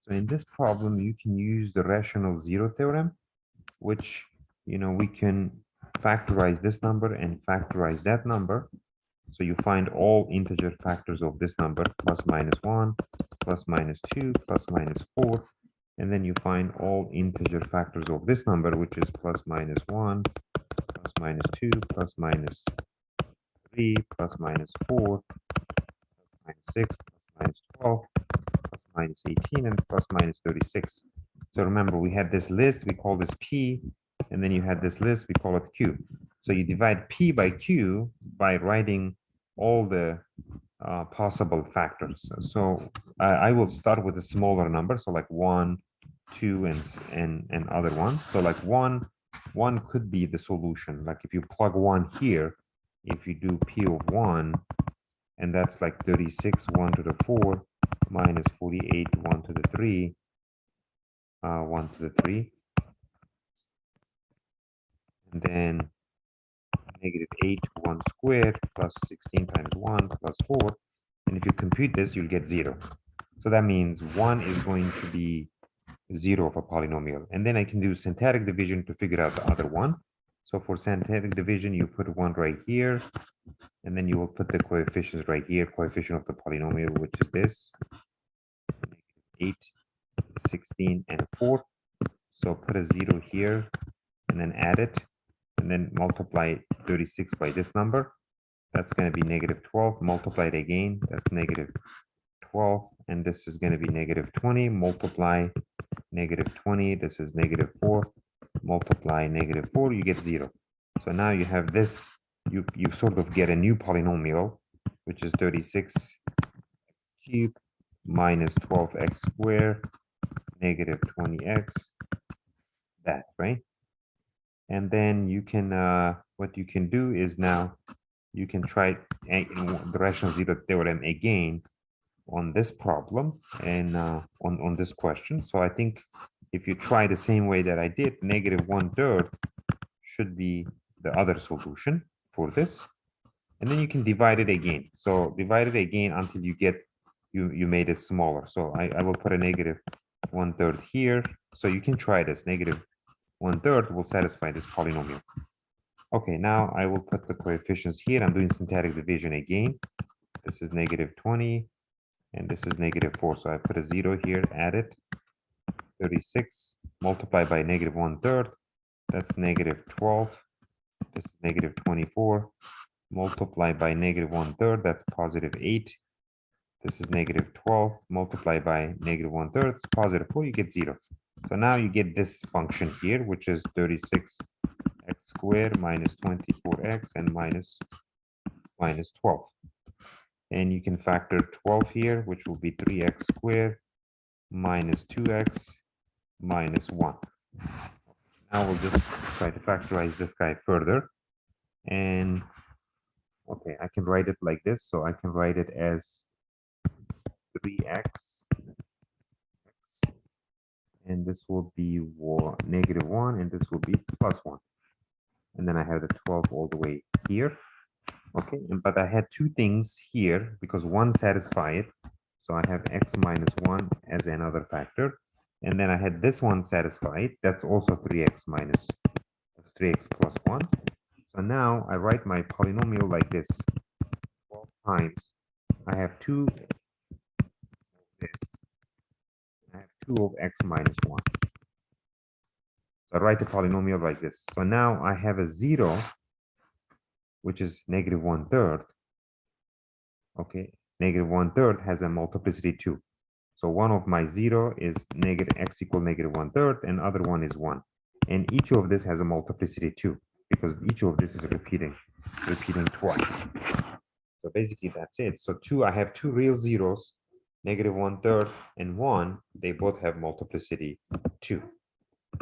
So in this problem, you can use the rational zero theorem, which, we can factorize this number and factorize that number. So you find all integer factors of this number, plus minus 1, plus minus 2, plus minus 4. And then you find all integer factors of this number, which is plus minus 1, plus minus 2, plus minus 3, plus minus 4, plus minus 6, plus minus 12, plus minus 18, and plus minus 36. So remember, we had this list, we call this P, and then you had this list, we call it Q. So you divide P by Q by writing all the possible factors. So I will start with a smaller number, so like 1, 2, and other ones. So like 1 could be the solution. Like if you plug 1 here, if you do P of 1, and that's like 36, 1 to the 4, minus 48, 1 to the 3, 1 to the 3, and then negative 8, 1 squared, plus 16 times 1, plus 4. And if you compute this, you'll get 0. So that means 1 is going to be 0 of a polynomial. And then I can do syntactic division to figure out the other one. So for syntactic division, you put 1 right here, and then you will put the coefficients right here, coefficient of the polynomial, which is this, 8, 16, and 4. So put a 0 here, and then add it, and then multiply 36 by this number. That's going to be negative 12. Multiply it again. That's negative 12. And this is going to be negative 20. Multiply negative 20. This is negative 4. Multiply negative 4. You get 0. So now you have this. You sort of get a new polynomial, which is 36x cubed minus 12x squared negative 20x. That, right? And then you can, what you can do is now you can try the rational zero theorem again on this problem and on this question. So I think if you try the same way that I did, negative 1/3 should be the other solution for this. And then you can divide it again. So divide it again until you get, you made it smaller. So I will put a negative 1/3 here. So you can try this. Negative 1/3 will satisfy this polynomial. Okay, now I will put the coefficients here. I'm doing syntactic division again. This is negative 20, and this is negative 4. So I put a 0 here, add it. 36 multiplied by negative 1/3. That's negative 12. This is negative 24. Multiplied by negative 1/3. That's positive 8. This is negative 12. Multiplied by negative 1/3. It's positive 4. You get 0. So now you get this function here, which is 36x squared minus 24x and minus 12. And you can factor 12 here, which will be 3x squared minus 2x minus 1. Now we'll just try to factorize this guy further. And okay, I can write it like this. So I can write it as 3x. And this will be negative 1, and this will be plus 1. And then I have the 12 all the way here. Okay, but I had two things here because 1 satisfied. So I have x minus 1 as another factor. And then I had this one satisfied. That's also 3x minus 3x plus 1. So now I write my polynomial like this. 12 times. I have 2 of this. I have 2 of x minus 1. So I write the polynomial like this. So now I have a 0, which is negative 1/3. Okay, negative 1/3 has a multiplicity 2. So one of my 0 is negative x equal negative 1/3, and other one is 1. And each of this has a multiplicity 2 because each of this is repeating twice. So basically that's it. So I have two real zeros, negative 1/3 and 1. They both have multiplicity 2.